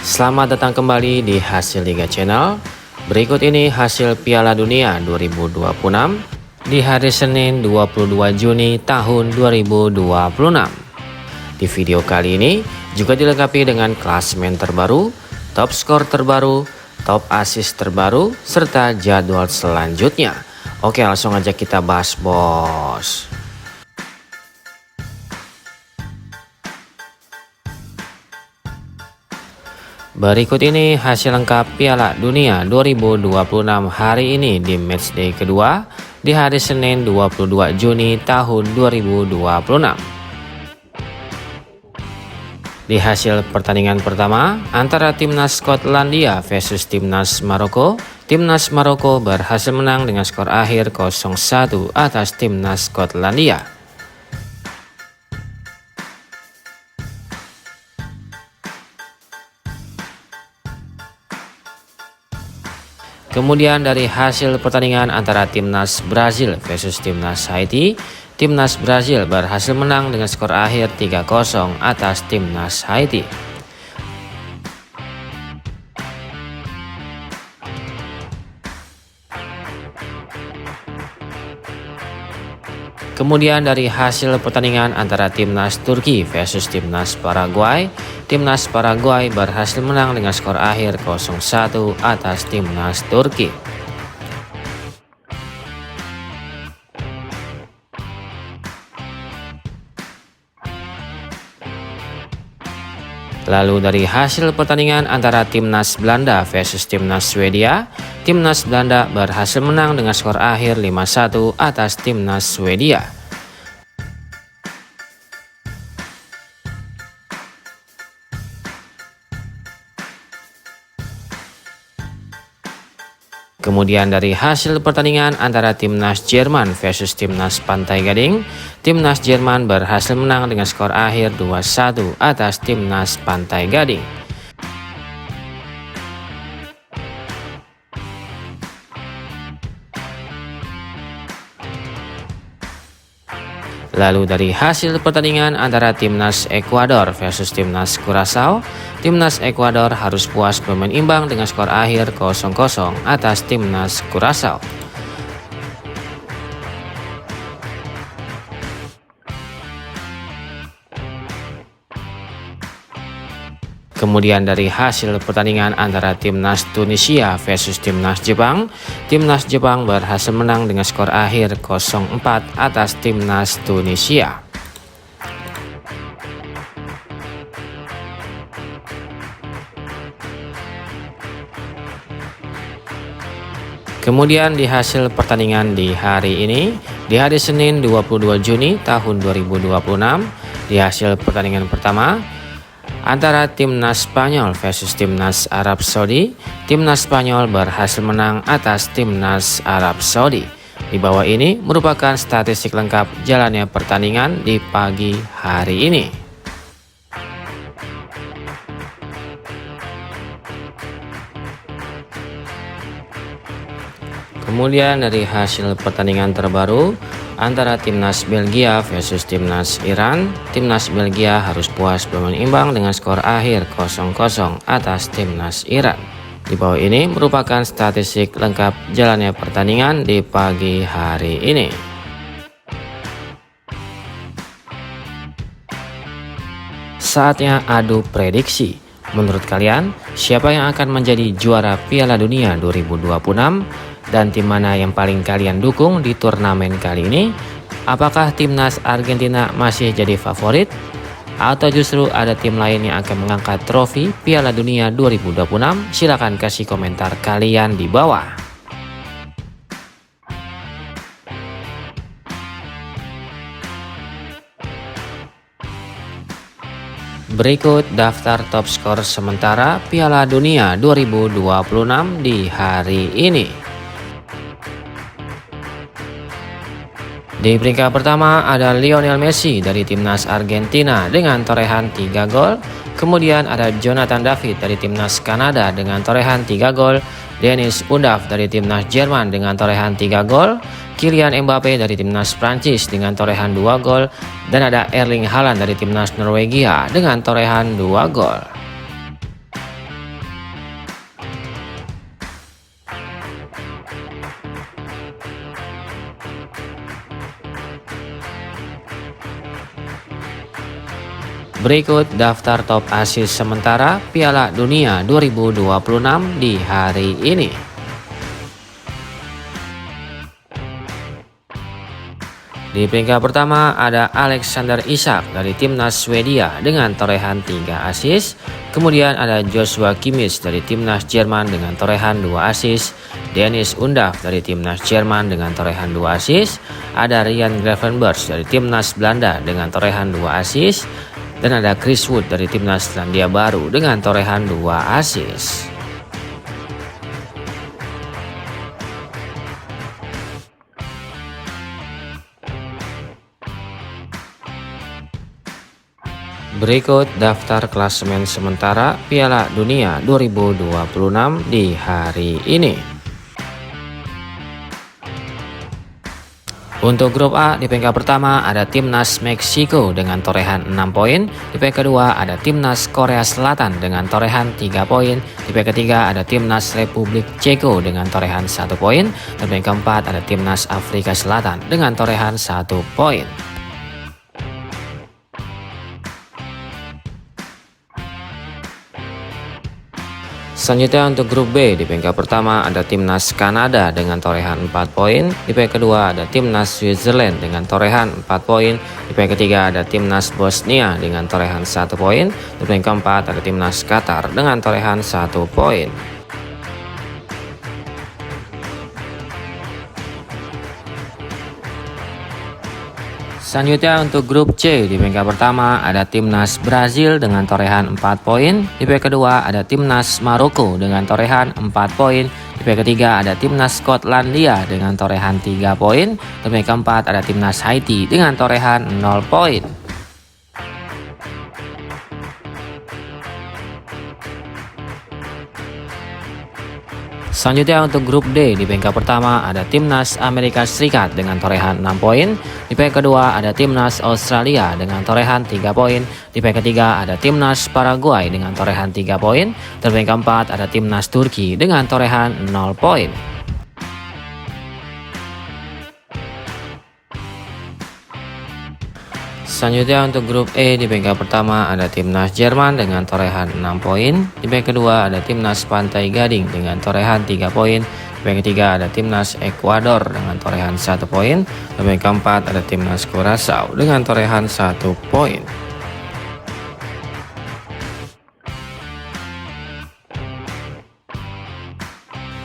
Selamat datang kembali di Hasil Liga Channel. Berikut ini hasil Piala Dunia 2026 di hari Senin 22 Juni tahun 2026. Di video kali ini juga dilengkapi dengan klasemen terbaru, top skor terbaru, top assist terbaru, serta jadwal selanjutnya. Oke, langsung aja kita bahas, bos. Berikut ini hasil lengkap Piala Dunia 2026 hari ini di matchday kedua di hari Senin 22 Juni tahun 2026. Di hasil pertandingan pertama antara timnas Skotlandia versus timnas Maroko, timnas Maroko berhasil menang dengan skor akhir 0-1 atas timnas Skotlandia. Kemudian dari hasil pertandingan antara timnas Brazil versus timnas Haiti, timnas Brazil berhasil menang dengan skor akhir 3-0 atas timnas Haiti. Kemudian dari hasil pertandingan antara timnas Turki versus timnas Paraguay, timnas Paraguay berhasil menang dengan skor akhir 0-1 atas timnas Turki. Lalu dari hasil pertandingan antara timnas Belanda versus timnas Swedia, timnas Belanda berhasil menang dengan skor akhir 5-1 atas timnas Swedia. Kemudian dari hasil pertandingan antara timnas Jerman versus timnas Pantai Gading, timnas Jerman berhasil menang dengan skor akhir 2-1 atas timnas Pantai Gading. Lalu dari hasil pertandingan antara timnas Ekuador versus timnas Curaçao, timnas Ekuador harus puas bermain imbang dengan skor akhir 0-0 atas timnas Curaçao. Kemudian dari hasil pertandingan antara timnas Tunisia versus timnas Jepang, timnas Jepang berhasil menang dengan skor akhir 0-4 atas timnas Tunisia. Kemudian di hasil pertandingan di hari ini, di hari Senin 22 Juni tahun 2026, di hasil pertandingan pertama, antara timnas Spanyol versus timnas Arab Saudi, timnas Spanyol berhasil menang atas timnas Arab Saudi. Di bawah ini merupakan statistik lengkap jalannya pertandingan di pagi hari ini. Kemudian dari hasil pertandingan terbaru antara timnas Belgia versus timnas Iran, timnas Belgia harus puas bermain imbang dengan skor akhir 0-0 atas timnas Iran. Di bawah ini merupakan statistik lengkap jalannya pertandingan di pagi hari ini. Saatnya adu prediksi. Menurut kalian, siapa yang akan menjadi juara Piala Dunia 2026? Dan tim mana yang paling kalian dukung di turnamen kali ini? Apakah timnas Argentina masih jadi favorit? Atau justru ada tim lain yang akan mengangkat trofi Piala Dunia 2026? Silahkan kasih komentar kalian di bawah. Berikut daftar top skor sementara Piala Dunia 2026 di hari ini. Di peringkat pertama ada Lionel Messi dari timnas Argentina dengan torehan 3 gol. Kemudian ada Jonathan David dari timnas Kanada dengan torehan 3 gol. Dennis Undav dari timnas Jerman dengan torehan 3 gol. Kylian Mbappe dari timnas Prancis dengan torehan 2 gol. Dan ada Erling Haaland dari timnas Norwegia dengan torehan 2 gol. Berikut daftar top assist sementara Piala Dunia 2026 di hari ini. Di peringkat pertama ada Alexander Isak dari timnas Swedia dengan torehan 3 assist. Kemudian ada Joshua Kimmich dari timnas Jerman dengan torehan 2 assist. Dennis Undav dari timnas Jerman dengan torehan 2 assist. Ada Ryan Gravenberch dari timnas Belanda dengan torehan 2 assist. Dan ada Chris Wood dari timnas Selandia Baru dengan torehan 2 assist. Berikut daftar klasemen sementara Piala Dunia 2026 di hari ini. Untuk grup A, di peringkat pertama ada timnas Meksiko dengan torehan 6 poin. Di peringkat kedua ada timnas Korea Selatan dengan torehan 3 poin. Di peringkat ketiga ada timnas Republik Ceko dengan torehan 1 poin. Dan peringkat keempat ada timnas Afrika Selatan dengan torehan 1 poin. Selanjutnya untuk grup B, di peringkat pertama ada timnas Kanada dengan torehan 4 poin. Di peringkat kedua ada timnas Switzerland dengan torehan 4 poin. Di peringkat ketiga ada timnas Bosnia dengan torehan 1 poin. Di peringkat keempat ada timnas Qatar dengan torehan 1 poin. Selanjutnya untuk grup C, di peringkat pertama ada timnas Brazil dengan torehan 4 poin. Di peringkat kedua ada timnas Maroko dengan torehan 4 poin. Di peringkat ketiga ada timnas Skotlandia dengan torehan 3 poin. Di peringkat keempat ada timnas Haiti dengan torehan 0 poin. Selanjutnya untuk grup D, di peringkat pertama ada timnas Amerika Serikat dengan torehan 6 poin. Di peringkat kedua ada timnas Australia dengan torehan 3 poin. Di peringkat ketiga ada timnas Paraguay dengan torehan 3 poin. Dan peringkat keempat ada timnas Turki dengan torehan 0 poin. Selanjutnya untuk grup E, di peringkat pertama ada timnas Jerman dengan torehan 6 poin. Di peringkat kedua ada timnas Pantai Gading dengan torehan 3 poin. Di peringkat ketiga ada timnas Ekuador dengan torehan 1 poin. Di peringkat keempat ada timnas Curaçao dengan torehan 1 poin.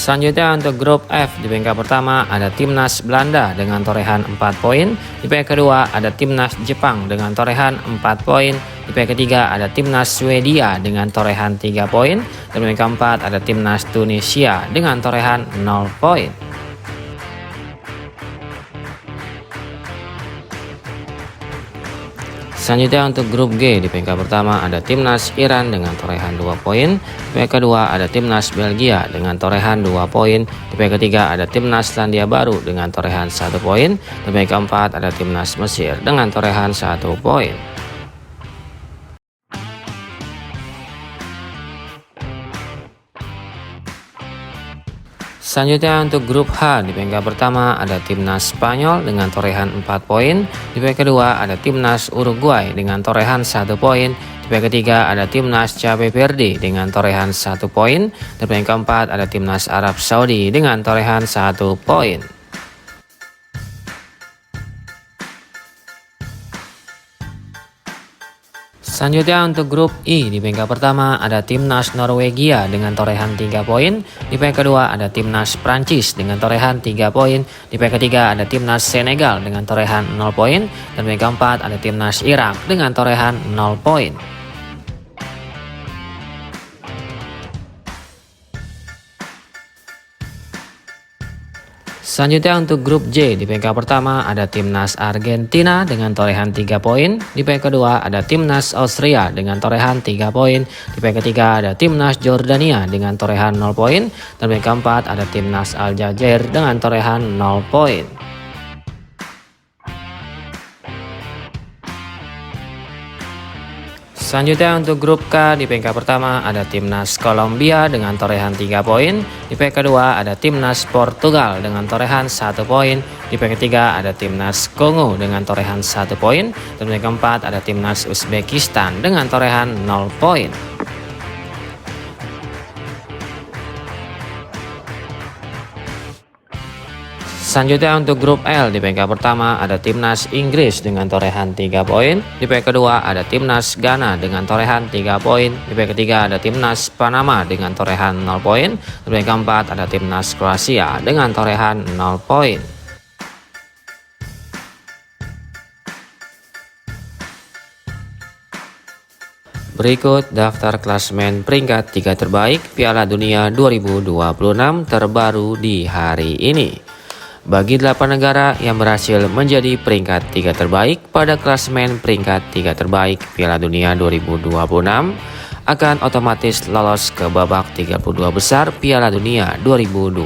Selanjutnya untuk grup F, di peringkat pertama ada timnas Belanda dengan torehan 4 poin. Di peringkat kedua ada timnas Jepang dengan torehan 4 poin. Di peringkat ketiga ada timnas Swedia dengan torehan 3 poin. Dan di peringkat keempat ada timnas Tunisia dengan torehan 0 poin. Selanjutnya untuk grup G, di peringkat pertama ada timnas Iran dengan torehan 2 poin. Di peringkat kedua ada timnas Belgia dengan torehan 2 poin. Di peringkat ketiga ada timnas Selandia Baru dengan torehan 1 poin. Di peringkat keempat ada timnas Mesir dengan torehan 1 poin. Selanjutnya untuk grup H, di peringkat pertama ada timnas Spanyol dengan torehan 4 poin. Di peringkat kedua ada timnas Uruguay dengan torehan 1 poin. Di peringkat ketiga ada timnas Cape Verde dengan torehan 1 poin. Di peringkat keempat ada timnas Arab Saudi dengan torehan 1 poin. Selanjutnya untuk grup I, di peringkat pertama ada timnas Norwegia dengan torehan 3 poin. Di peringkat kedua ada timnas Prancis dengan torehan 3 poin. Di peringkat ketiga ada timnas Senegal dengan torehan 0 poin. Dan peringkat keempat ada timnas Irak dengan torehan 0 poin. Selanjutnya untuk grup J, di peringkat pertama ada timnas Argentina dengan torehan 3 poin. Di peringkat kedua ada timnas Austria dengan torehan 3 poin. Di peringkat ketiga ada timnas Jordania dengan torehan 0 poin. Dan peringkat keempat ada timnas Aljazair dengan torehan 0 poin. Selanjutnya untuk grup K, di peringkat pertama ada timnas Kolombia dengan torehan 3 poin. Di peringkat kedua ada timnas Portugal dengan torehan 1 poin. Di peringkat ketiga ada timnas Kongo dengan torehan 1 poin. Dan di peringkat keempat ada timnas Uzbekistan dengan torehan 0 poin. Selanjutnya untuk grup L, di peringkat pertama ada timnas Inggris dengan torehan 3 poin. Di peringkat kedua ada timnas Ghana dengan torehan 3 poin. Di peringkat ketiga ada timnas Panama dengan torehan 0 poin. Di peringkat keempat ada timnas Kroasia dengan torehan 0 poin. Berikut daftar klasemen peringkat 3 terbaik Piala Dunia 2026 terbaru di hari ini. Bagi 8 negara yang berhasil menjadi peringkat 3 terbaik pada klasemen peringkat 3 terbaik Piala Dunia 2026 akan otomatis lolos ke babak 32 besar Piala Dunia 2026.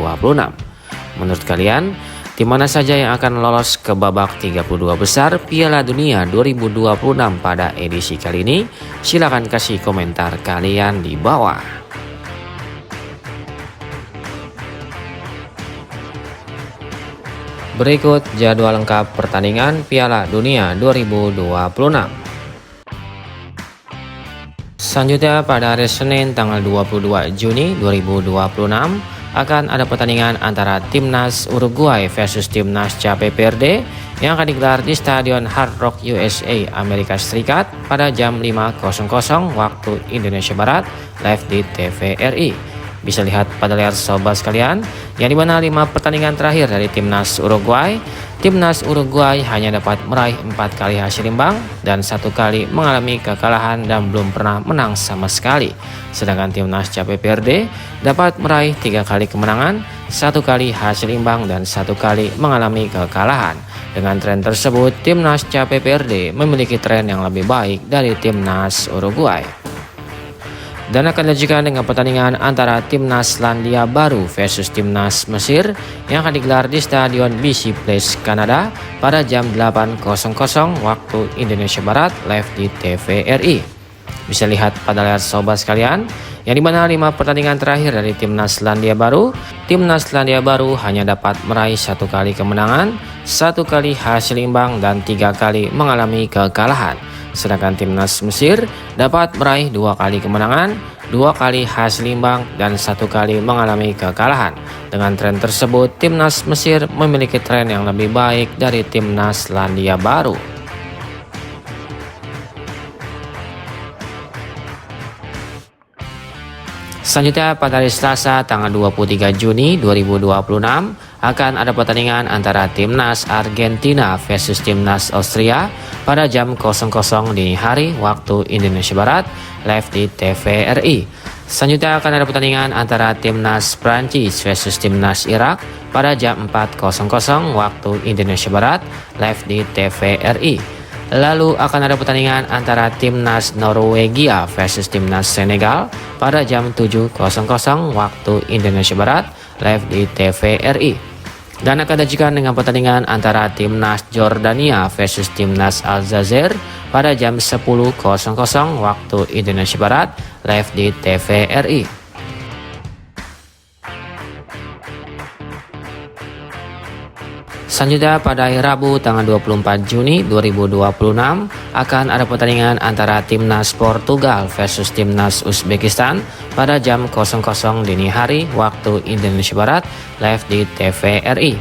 Menurut kalian, tim mana saja yang akan lolos ke babak 32 besar Piala Dunia 2026 pada edisi kali ini? Silahkan kasih komentar kalian di bawah. Berikut jadwal lengkap pertandingan Piala Dunia 2026. Selanjutnya pada hari Senin tanggal 22 Juni 2026 akan ada pertandingan antara timnas Uruguay versus timnas Cape Verde yang akan digelar di Stadion Hard Rock USA Amerika Serikat pada jam 5.00 waktu Indonesia Barat, live di TVRI. Bisa lihat pada layar sobat sekalian, yang dimana 5 pertandingan terakhir dari timnas Uruguay hanya dapat meraih 4 kali hasil imbang dan 1 kali mengalami kekalahan dan belum pernah menang sama sekali. Sedangkan timnas Cape Verde dapat meraih 3 kali kemenangan, 1 kali hasil imbang dan 1 kali mengalami kekalahan. Dengan tren tersebut, timnas Cape Verde memiliki tren yang lebih baik dari timnas Uruguay. Dan akan dilanjutkan dengan pertandingan antara timnas Selandia Baru versus timnas Mesir yang akan digelar di Stadion BC Place, Kanada pada jam 8.00 waktu Indonesia Barat, live di TVRI. Bisa lihat pada layar sobat sekalian, yang dimana 5 pertandingan terakhir dari timnas Selandia Baru hanya dapat meraih 1 kali kemenangan, 1 kali hasil imbang dan 3 kali mengalami kekalahan. Sedangkan timnas Mesir dapat meraih 2 kali kemenangan, 2 kali hasil imbang dan 1 kali mengalami kekalahan. Dengan tren tersebut, timnas Mesir memiliki tren yang lebih baik dari timnas Selandia Baru. Selanjutnya pada hari Selasa tanggal 23 Juni 2026 akan ada pertandingan antara timnas Argentina versus timnas Austria pada jam 00.00 dini hari waktu Indonesia Barat, live di TVRI. Selanjutnya akan ada pertandingan antara timnas Prancis versus timnas Irak pada jam 4.00 waktu Indonesia Barat, live di TVRI. Lalu akan ada pertandingan antara timnas Norwegia versus timnas Senegal pada jam 7.00 waktu Indonesia Barat, live di TVRI. Dan akan dilanjutkan dengan pertandingan antara timnas Jordania versus timnas Aljazair pada jam 10.00 waktu Indonesia Barat, live di TVRI. Selanjutnya pada hari Rabu tanggal 24 Juni 2026 akan ada pertandingan antara timnas Portugal versus timnas Uzbekistan pada jam 00.00 dini hari waktu Indonesia Barat, live di TVRI.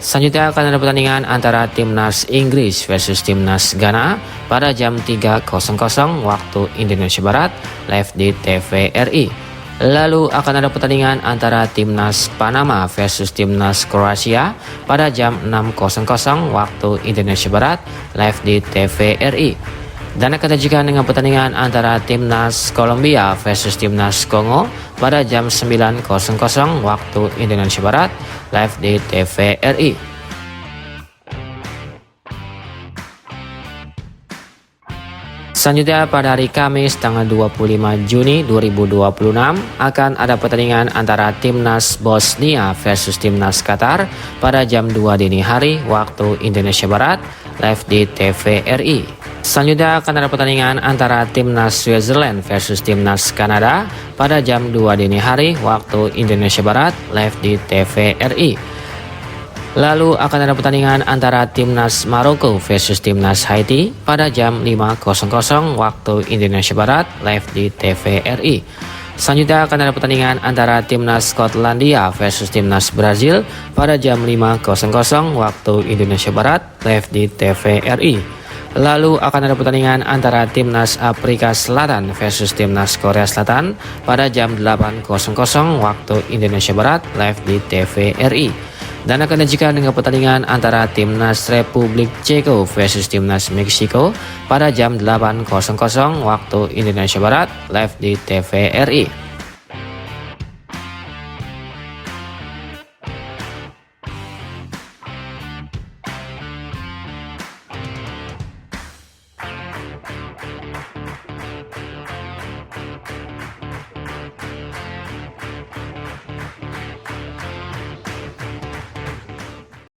Selanjutnya akan ada pertandingan antara timnas Inggris versus timnas Ghana pada jam 3.00 waktu Indonesia Barat, live di TVRI. Lalu akan ada pertandingan antara timnas Panama versus timnas Kroasia pada jam 6.00 waktu Indonesia Barat, live di TVRI. Dan akan dilanjutkan dengan pertandingan antara timnas Kolombia versus timnas Kongo pada jam 9.00 waktu Indonesia Barat, live di TVRI. Selanjutnya pada hari Kamis tanggal 25 Juni 2026 akan ada pertandingan antara timnas Bosnia versus timnas Qatar pada jam 2 dini hari waktu Indonesia Barat, live di TVRI. Selanjutnya akan ada pertandingan antara Timnas Switzerland versus Timnas Kanada pada jam 2 dini hari waktu Indonesia Barat, live di TVRI. Lalu akan ada pertandingan antara Timnas Maroko versus Timnas Haiti pada jam 5.00 waktu Indonesia Barat, live di TVRI. Selanjutnya akan ada pertandingan antara Timnas Skotlandia versus Timnas Brazil pada jam 5.00 waktu Indonesia Barat, live di TVRI. Lalu akan ada pertandingan antara Timnas Afrika Selatan versus Timnas Korea Selatan pada jam 8.00 waktu Indonesia Barat, live di TVRI. Dan akan disajikan dengan pertandingan antara Timnas Republik Ceko versus Timnas Meksiko pada jam 8.00 waktu Indonesia Barat, live di TVRI.